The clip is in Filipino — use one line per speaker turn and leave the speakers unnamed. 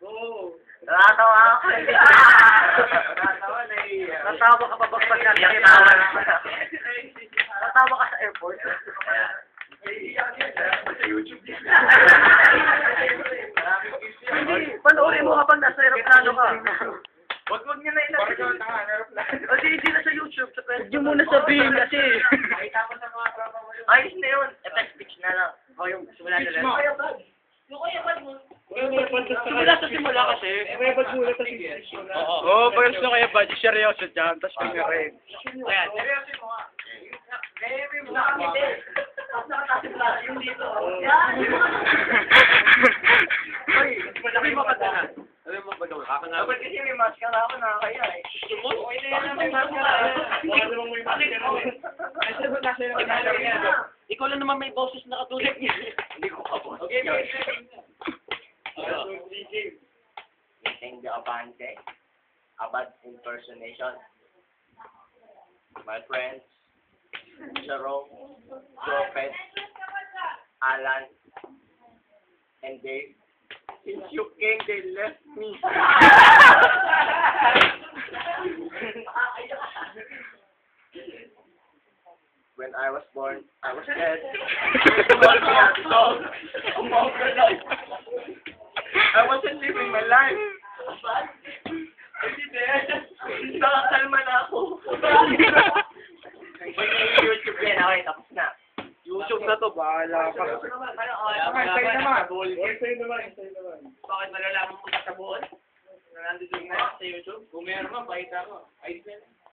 Oo.
Nakatawa ako. Natawa ka pa ba pag nagkakitawa? Natawa ka sa airport?
Sa YouTube yan.
Hindi, panoorin mo habang nasa aeroplano ka.
Wag niya na ilagay. Parang ka na aeroplano.
O hindi na sa YouTube. Hindi mo na sabihin kasi.
Makita ko sa mga tropa mo yun.
Ayos na yun. Effect speech na lang.
O yung simula na lang.
Simula sa simula kasi.
May bag muna kasi.
Oo, pag gusto kayo ba, seryoso dyan, tapos kami rin.
Ayan.
Seryosin mo nga. May mo
Yung dito. Uy, sabi mo ka na.
Sabi mo ba gawin? Ako na.
Dapat kasi may mask ka na ako, nakakaya eh.
Okay na yan, may mask ka na. Baka namang may mask ka na. Ay, sabi mo kasi
Ikaw lang naman may boses na katulad niya.
Hindi ko ka boss. Okay,
Meeting the Abante. Abad impersonation. My friends, Jerome, Prophet, Alan, and Dave. Since you came, they left me. When I was born, I was dead. I wasn't living my life. Hindi dead. Nakakalma na ako. YouTube yan. Okay, tapos na.
YouTube na to, bahala ka.
Sa'yo naman. Sa'yo naman.
Bakit malalaman mo sa buon? Na nandito na sa YouTube?
Kung meron man, pakita ko. Ayos na.